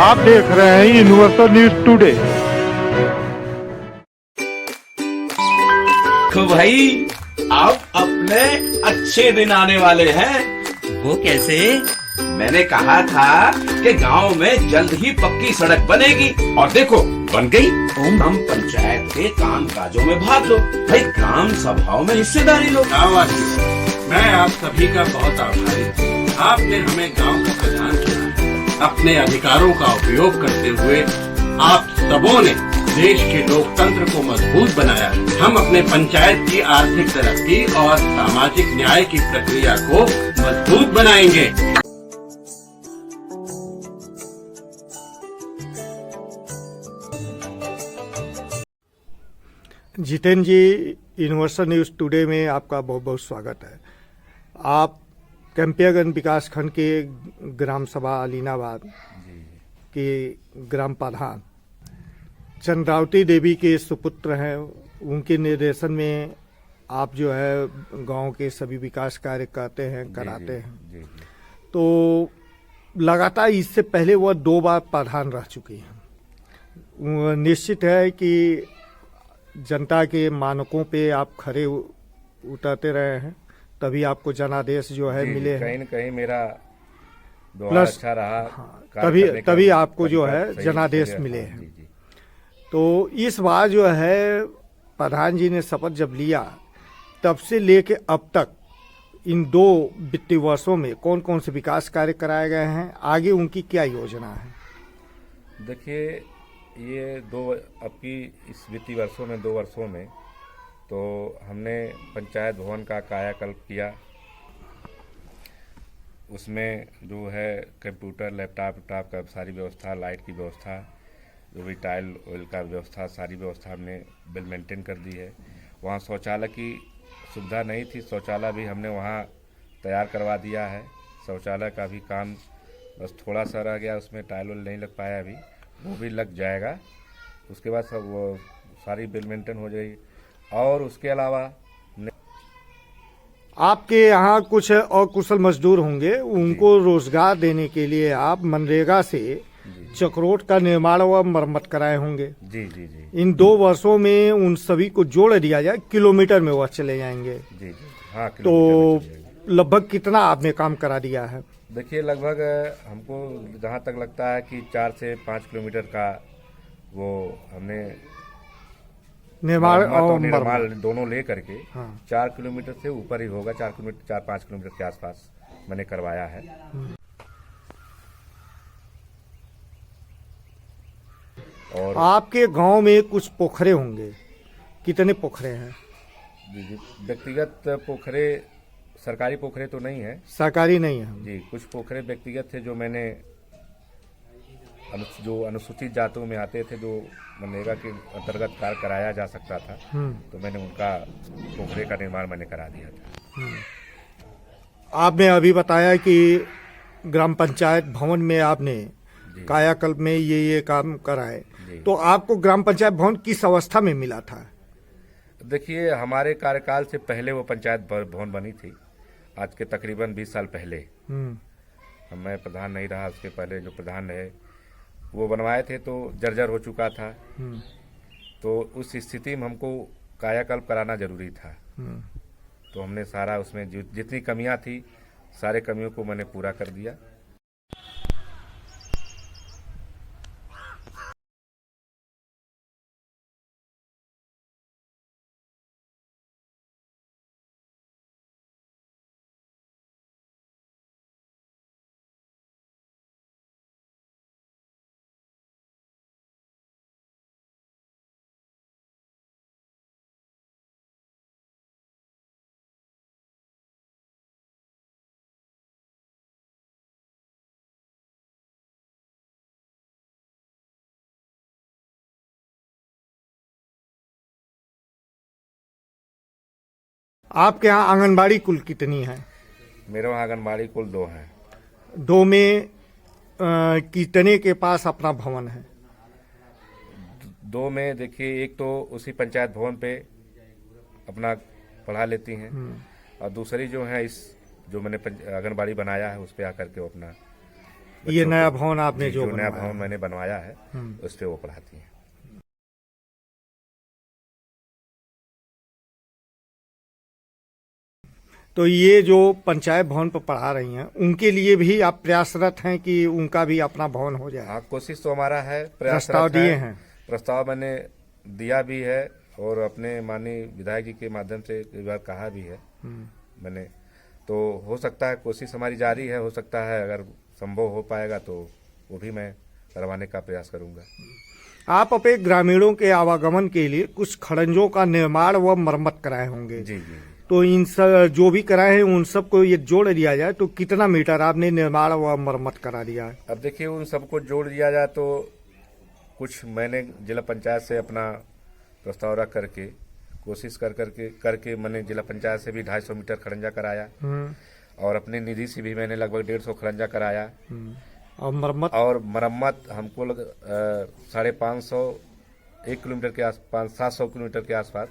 आप देख रहे हैं यूनिवर्सल न्यूज टुडे। तो भाई अब अपने अच्छे दिन आने वाले हैं। वो कैसे? मैंने कहा था कि गांव में जल्द ही पक्की सड़क बनेगी और देखो बन गई। हम पंचायत के काम काजों में भाग लो भाई, ग्राम सभाओं में हिस्सेदारी लो। मैं आप सभी का बहुत आभारी हूँ। आपने हमें गांव का प्रधान चुना है। अपने अधिकारों का उपयोग करते हुए आप सबों ने देश के लोकतंत्र को मजबूत बनाया। हम अपने पंचायत की आर्थिक तरक्की और सामाजिक न्याय की प्रक्रिया को मजबूत बनाएंगे। जितेंद्र जी, यूनिवर्सल न्यूज़ टुडे में आपका बहुत बहुत स्वागत है। आप कैंपियागंज विकास खंड के ग्राम सभा अलीनाबाद के ग्राम प्रधान चंद्रावती देवी के सुपुत्र हैं। उनके निर्देशन में आप जो है गांव के सभी विकास कार्य करते हैं, कराते हैं। तो लगातार इससे पहले वह 2 बार प्रधान रह चुकी हैं। निश्चित है कि जनता के मानकों पे आप खरे उतरते रहे हैं, तभी आपको जनादेश जो है मिले हैं। कहीं न कहीं मेरा प्लस अच्छा रहा। तभी आपको जो है जनादेश मिले हैं। तो इस बार जो है प्रधान जी ने शपथ जब लिया तब से लेके अब तक इन 2 वित्तीय वर्षों में कौन कौन से विकास कार्य कराए गए हैं, आगे उनकी क्या योजना है? देखिए, ये अब की इस वित्तीय वर्षों में 2 वर्षों में तो हमने पंचायत भवन का कायाकल्प किया। उसमें जो है कंप्यूटर, लैपटॉप का सारी व्यवस्था, लाइट की व्यवस्था, जो भी टाइल ऑयल का व्यवस्था, सारी व्यवस्था हमने बिल मेंटेन कर दी है। वहाँ शौचालय की सुविधा नहीं थी, शौचालय भी हमने वहाँ तैयार करवा दिया है। शौचालय का भी काम बस थोड़ा सा रह गया, उसमें टाइल ऑयल नहीं लग पाया अभी, वो भी लग जाएगा। उसके बाद सब वो सारी बिल मेंटेन हो जाएगी। और उसके अलावा आपके यहाँ कुछ और कुशल मजदूर होंगे, उनको रोजगार देने के लिए आप मनरेगा से चक्रोट का निर्माण व मरम्मत कराए होंगे। जी जी जी। इन 2 वर्षों में उन सभी को जोड़ दिया जाए, किलोमीटर में वह चले जाएंगे। जी जी हाँ। तो लगभग कितना आपने काम करा दिया है? देखिए, लगभग हमको जहाँ तक लगता है कि 4 से 5 किलोमीटर का वो हमने निर्माण और दोनों ले करके 4 हाँ। किलोमीटर से ऊपर ही होगा। 4-5 किलोमीटर के आसपास मैंने करवाया है। और आपके गांव में कुछ पोखरे होंगे, कितने पोखरे हैं? व्यक्तिगत पोखरे, सरकारी पोखरे तो नहीं है। सरकारी नहीं है जी। कुछ पोखरे व्यक्तिगत थे जो मैंने जो अनुसूचित जातों में आते थे, जो मनरेगा के अंतर्गत कार्य कराया जा सकता था, तो मैंने उनका पोखरे का निर्माण मैंने करा दिया था। आपने अभी बताया कि ग्राम पंचायत भवन में आपने कायाकल्प में ये काम कराए, तो आपको ग्राम पंचायत भवन किस अवस्था में मिला था? देखिए, हमारे कार्यकाल से पहले वो पंचायत भवन बनी थी, आज के तकरीबन 20 साल पहले। मैं प्रधान नहीं रहा, उसके पहले जो प्रधान रहे वो बनवाए थे, तो जर्जर हो चुका था। तो उस स्थिति में हमको कायाकल्प कराना जरूरी था। तो हमने सारा उसमें जितनी कमियां थी, सारे कमियों को मैंने पूरा कर दिया। आपके यहाँ आंगनबाड़ी कुल कितनी है? मेरे वहाँ आंगनबाड़ी कुल 2 हैं। 2 में कितने के पास अपना भवन है? 2 में देखिए, एक तो उसी पंचायत भवन पे अपना पढ़ा लेती हैं, और दूसरी जो है इस जो मैंने आंगनबाड़ी बनाया है उस पे आकर के वो अपना ये बच्चों नया को- भवन आपने जी, जो नया बनवाया भवन है। मैंने बनवाया है उस पे वो पढ़ाती हैं। तो ये जो पंचायत भवन पर पढ़ा रही हैं उनके लिए भी आप प्रयासरत हैं कि उनका भी अपना भवन हो जाए? हाँ, कोशिश तो हमारा है, प्रस्ताव प्रयासरत दिए है। हैं? प्रस्ताव मैंने दिया भी है और अपने माननीय विधायक जी के माध्यम से कई बार कहा भी है मैंने। तो हो सकता है, कोशिश हमारी जारी है, हो सकता है अगर संभव हो पाएगा तो वो भी मैं करवाने का प्रयास करूंगा। आप अपने ग्रामीणों के आवागमन के लिए कुछ खड़ंजों का निर्माण व मरम्मत कराए होंगे। जी जी। तो इन सब जो भी कराए हैं उन सबको ये जोड़ दिया जाए तो कितना मीटर आपने निर्माण व मरम्मत करा दिया है? अब देखिए, उन सबको जोड़ दिया जाए तो कुछ मैंने जिला पंचायत से अपना प्रस्ताव रख करके कोशिश करके मैंने जिला पंचायत से भी 250 मीटर खड़ंजा कराया और अपने निधि से भी मैंने लगभग 150 खड़ंजा कराया और मरम्मत हमको 550 1 किलोमीटर के आसपास 700 किलोमीटर के आसपास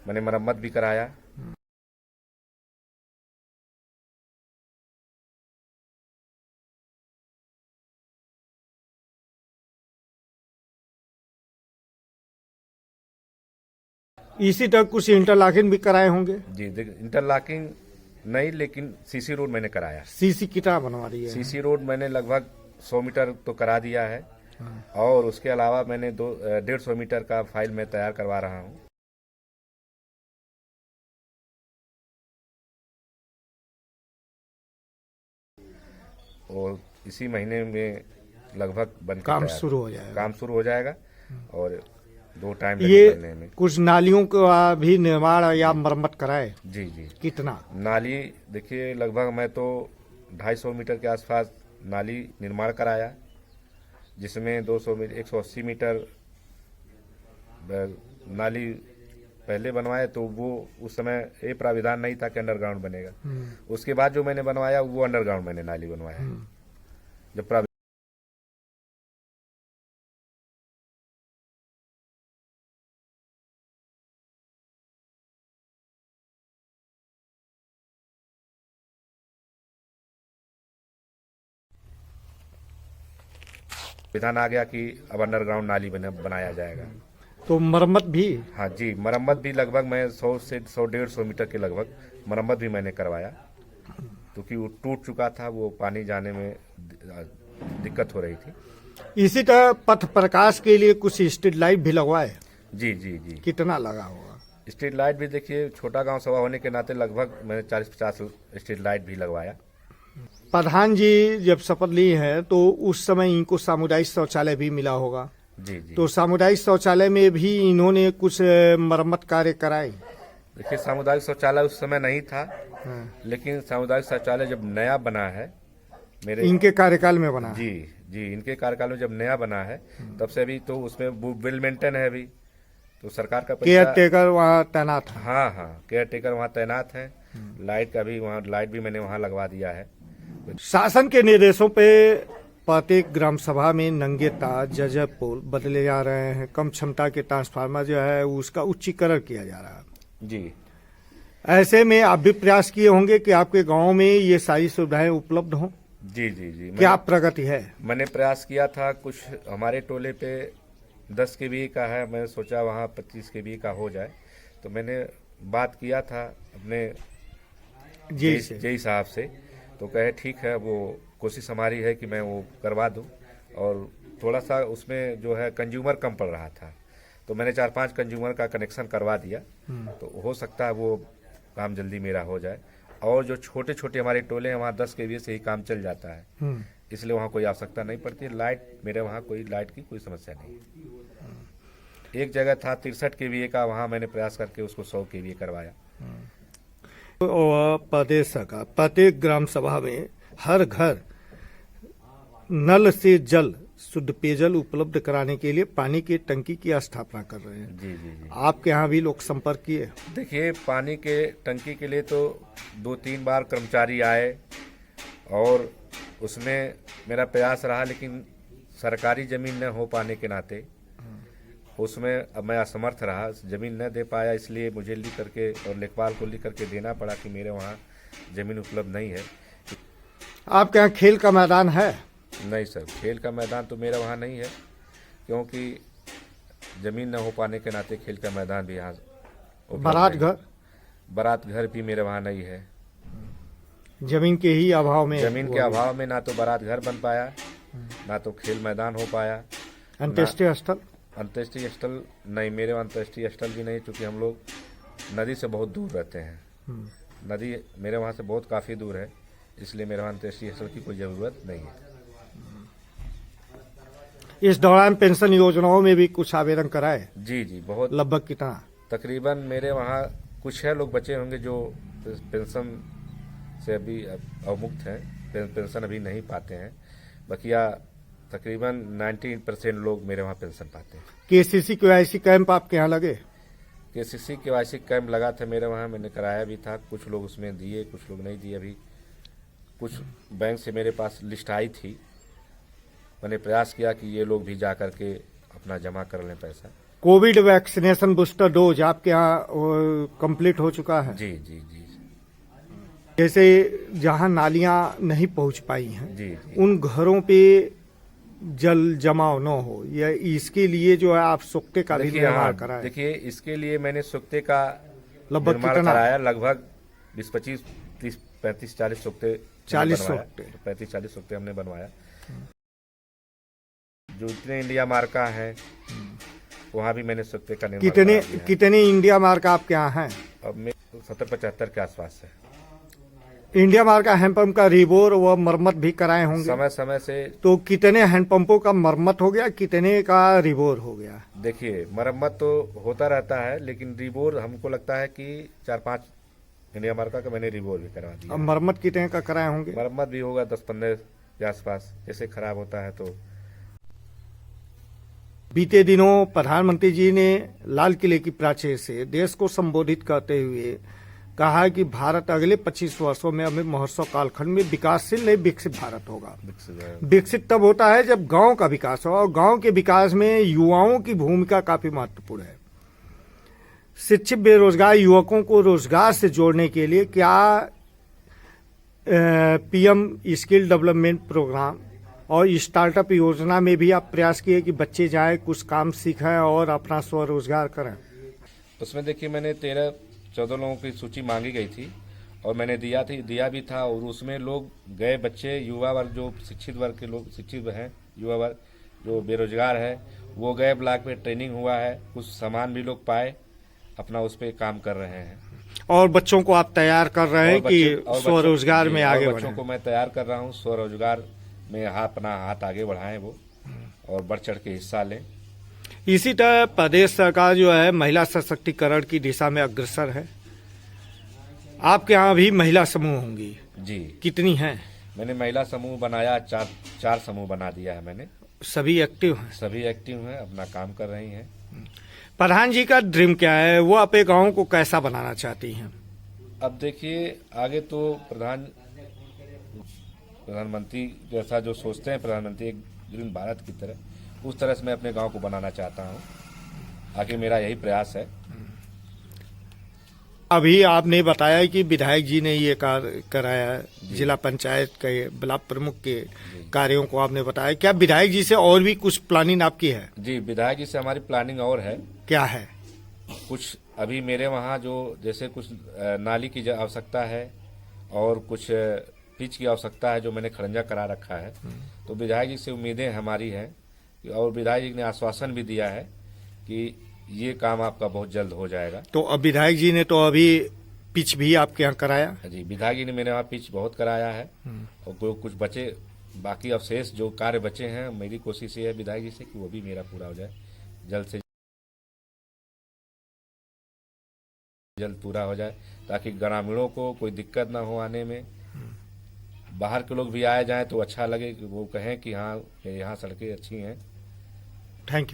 मैंने मरम्मत भी कराया। इसी तरह कुछ इंटरलॉकिंग भी कराए होंगे। जी, इंटरलॉकिंग नहीं, लेकिन सीसी रोड मैंने कराया। सीसी कितना बनवा रही है? सीसी रोड मैंने लगभग 100 मीटर तो करा दिया है और उसके अलावा मैंने 150 मीटर का फाइल में तैयार करवा रहा हूँ। और इसी महीने में लगभग बन काम शुरू हो जाएगा। काम शुरू हो जाएगा और 2 टाइम ये बनने में। कुछ नालियों का भी निर्माण या मरम्मत कराए? जी जी। कितना? नाली देखिए, लगभग मैं तो 250 मीटर के आसपास नाली निर्माण कराया, जिसमें 200 मीटर 180 मीटर नाली पहले बनवाए। तो वो उस समय ये प्राविधान नहीं था कि अंडरग्राउंड बनेगा। उसके बाद जो मैंने बनवाया वो अंडरग्राउंड मैंने नाली बनवाया जब विधान आ गया कि अब अंडरग्राउंड नाली बनाया जाएगा। तो मरम्मत भी? हाँ जी, मरम्मत भी लगभग मैं 100 से 150 मीटर के लगभग मरम्मत भी मैंने करवाया, क्योंकि वो टूट चुका था, वो पानी जाने में दिक्कत हो रही थी। इसी तरह पथ प्रकाश के लिए कुछ स्ट्रीट लाइट भी लगवाए? जी जी जी। कितना लगा होगा? स्ट्रीट लाइट भी देखिए, छोटा गांव सभा होने के नाते लगभग मैंने 40-50 स्ट्रीट लाइट भी लगवाया। प्रधान जी जब शपथ ली है तो उस समय इनको सामुदायिक शौचालय भी मिला होगा। जी जी। तो सामुदायिक शौचालय में भी इन्होंने कुछ मरम्मत कार्य कराए? देखिए, सामुदायिक शौचालय उस समय नहीं था, लेकिन सामुदायिक शौचालय जब नया बना है मेरे इनके कार्यकाल में बना? जी जी, इनके कार्यकाल में जब नया बना है तब से अभी तो उसमें वेल मेंटेन है। अभी तो सरकार का केयर टेकर वहाँ तैनात है? हाँ हाँ, केयर टेकर वहाँ तैनात है। लाइट का भी वहाँ लाइट भी मैंने वहाँ लगवा दिया है। शासन के निर्देशों पे प्रत्येक ग्राम सभा में नंगे तार जर्जर पोल बदले जा रहे हैं। कम क्षमता के ट्रांसफार्मर जो है उसका उच्चीकरण किया जा रहा है। जी, ऐसे में आप भी प्रयास किए होंगे कि आपके गांव में ये सारी सुविधाएं उपलब्ध हों। जी जी जी। क्या प्रगति है? मैंने प्रयास किया था, कुछ हमारे टोले पे 10 kVA का है, मैंने सोचा वहाँ 25 kVA का हो जाए। तो मैंने बात किया था अपने जय साहब से, तो कहे ठीक है, वो कोशिश हमारी है कि मैं वो करवा दूं। और थोड़ा सा उसमें जो है कंज्यूमर कम पड़ रहा था, तो मैंने 4-5 कंज्यूमर का कनेक्शन करवा दिया। तो हो सकता है वो काम जल्दी मेरा हो जाए। और जो छोटे छोटे हमारे टोले हैं वहाँ 10 kVA से ही काम चल जाता है, इसलिए वहाँ कोई आवश्यकता नहीं पड़ती। लाइट मेरे वहाँ कोई लाइट की कोई समस्या नहीं। एक जगह था 63 kVA का, वहाँ मैंने प्रयास करके उसको 100 kVA करवाया। और प्रदेश सरकार प्रत्येक ग्राम सभा में हर घर नल से जल शुद्ध पेयजल उपलब्ध कराने के लिए पानी की टंकी की स्थापना कर रहे हैं। जी जी जी। आपके यहाँ भी लोग संपर्क किए? देखिए, पानी के टंकी के लिए तो 2-3 बार कर्मचारी आए और उसमें मेरा प्रयास रहा, लेकिन सरकारी जमीन न हो पाने के नाते उसमें अब मैं असमर्थ रहा, जमीन न दे पाया। इसलिए मुझे लिख करके और लेखपाल को लिख करके देना पड़ा कि मेरे वहाँ जमीन उपलब्ध नहीं है। आपके यहाँ खेल का मैदान है? नहीं सर, खेल का मैदान तो मेरा वहाँ नहीं है, क्योंकि जमीन न हो पाने के नाते खेल का मैदान भी यहाँ उपलब्ध बारात नहीं। घर बारात घर भी मेरे वहाँ नहीं है। जमीन के ही अभाव में, जमीन के अभाव में ना तो बारात घर बन पाया, ना तो खेल मैदान हो पाया। अंत्येष्टि स्थल अंत्येष्टि स्थल नहीं, मेरे वहाँ अंत्येष्टि स्थल भी नहीं, क्योंकि हम लोग नदी से बहुत दूर रहते हैं। नदी मेरे वहाँ से बहुत काफ़ी दूर है, इसलिए मेरे वहाँ अंत्येष्टि स्थल की कोई ज़रूरत नहीं है। इस दौरान पेंशन योजनाओं में भी कुछ आवेदन कराए? जी जी, बहुत लगभग कितना? तकरीबन मेरे वहाँ कुछ है लोग बचे होंगे जो पेंशन से अभी अवमुक्त हैं, पेंशन अभी नहीं पाते हैं। बकिया तकरीबन 90% लोग मेरे वहाँ पेंशन पाते हैं। केसीसी केवाईसी कैंप आपके यहाँ लगे? केसीसी केवाईसी कैंप लगा था मेरे वहाँ, मैंने कराया भी था। कुछ लोग उसमें दिए, कुछ लोग नहीं दिए। अभी कुछ बैंक से मेरे पास लिस्ट आई थी, मैंने प्रयास किया कि ये लोग भी जा कर के अपना जमा कर लें पैसा। कोविड वैक्सीनेशन बूस्टर डोज आपके यहाँ कंप्लीट हो चुका है? जी जी जी जैसे जहाँ नालियाँ नहीं पहुँच पाई हैं, जी जी। उन घरों पे जल जमाव न हो, या इसके लिए जो है आप सुक्ते का भी देखिए निर्माण कराए? देखिए, इसके लिए मैंने सुक्ते का लगभग निर्माण कितना? कराया। लगभग 20, 25, 30, 35, 40 सुक्ते 40 बनवाया। सुक्ते। 35-40 सुक्ते हमने बनवाया। जो इतने इंडिया मार्का है वहाँ भी मैंने सुक्ते का निर्माण कितने करा दिया है। कितने इंडिया मार्क आपके यहाँ हैं? अब मैं 70-75 के आसपास है। इंडिया मार्क का हैंडपंप का रिबोर व मरम्मत भी कराए होंगे? समय समय से तो कितने हैंडपंपों का मरम्मत हो गया, कितने का रिबोर हो गया? देखिए, मरम्मत तो होता रहता है, लेकिन रिबोर हमको लगता है कि 4-5 इंडिया मार्का का मैंने रिबोर भी करवा दिया। अब मरम्मत कितने का कराए होंगे? मरम्मत भी होगा 10-15 के आसपास, जैसे खराब होता है तो। बीते दिनों प्रधानमंत्री जी ने लाल किले की प्राचीर से देश को संबोधित करते हुए कहा कि भारत अगले 25 वर्षों में अमृत महोत्सव कालखंड में विकासशील नहीं विकसित भारत होगा। विकसित तब होता है जब गांव का विकास हो, और गांव के विकास में युवाओं की भूमिका काफी महत्वपूर्ण है। शिक्षित बेरोजगार युवकों को रोजगार से जोड़ने के लिए क्या पीएम स्किल डेवलपमेंट प्रोग्राम और स्टार्टअप योजना में भी आप प्रयास किए कि बच्चे जाएं, कुछ काम सीखें और अपना स्वरोजगार करें? उसमें देखिए, मैंने 13-14 लोगों की सूची मांगी गई थी और मैंने दिया भी था। और उसमें लोग गए, बच्चे, युवा वर्ग, जो शिक्षित वर्ग के लोग, शिक्षित हैं, युवा वर्ग जो बेरोजगार है, वो गए ब्लॉक पे, ट्रेनिंग हुआ है, कुछ सामान भी लोग पाए, अपना उस पर काम कर रहे हैं। और बच्चों को आप तैयार कर रहे हैं कि स्वरोजगार में आगे बढ़ें? बच्चों को मैं तैयार कर रहा हूँ, स्वरोजगार में अपना हाथ आगे बढ़ाएं वो, और बढ़ चढ़ के हिस्सा लें। इसी तरह प्रदेश सरकार जो है महिला सशक्तिकरण की दिशा में अग्रसर है। आपके यहाँ भी महिला समूह होंगी? जी। कितनी हैं? मैंने महिला समूह बनाया, चार समूह बना दिया है मैंने। सभी एक्टिव हैं? सभी एक्टिव हैं, अपना काम कर रही हैं। प्रधान जी का ड्रीम क्या है? वो अपने गाँव को कैसा बनाना चाहती हैं? अब देखिए, आगे तो प्रधानमंत्री जैसा जो सोचते हैं, प्रधानमंत्री एक ग्रीन भारत की तरह, उस तरह से मैं अपने गांव को बनाना चाहता हूं। आगे मेरा यही प्रयास है। अभी आपने बताया कि विधायक जी ने ये कार्य कराया, जिला पंचायत के ब्लॉक प्रमुख के कार्यों को आपने बताया। क्या विधायक जी से और भी कुछ प्लानिंग आपकी है? जी, विधायक जी से हमारी प्लानिंग और है। क्या है? कुछ अभी मेरे वहाँ जो जैसे कुछ नाली की आवश्यकता है और कुछ पिच की आवश्यकता है, जो मैंने खड़ंजा करा रखा है। तो विधायक जी से उम्मीदें हमारी हैं, और विधायक जी ने आश्वासन भी दिया है कि ये काम आपका बहुत जल्द हो जाएगा। तो अब विधायक जी ने तो अभी पिच भी आपके यहाँ कराया? जी, विधायक जी ने मेरे वहाँ पिच बहुत कराया है, और कुछ बचे, बाकी अवशेष जो कार्य बचे हैं, मेरी कोशिश ये है विधायक जी से कि वो भी मेरा पूरा हो जाए, जल्द से जल्द पूरा हो जाए, ताकि ग्रामीणों को कोई दिक्कत ना हो आने में। बाहर के लोग भी आए जाएं तो अच्छा लगे, कि वो कहें कि हाँ, यहाँ सड़कें अच्छी हैं। Thank you.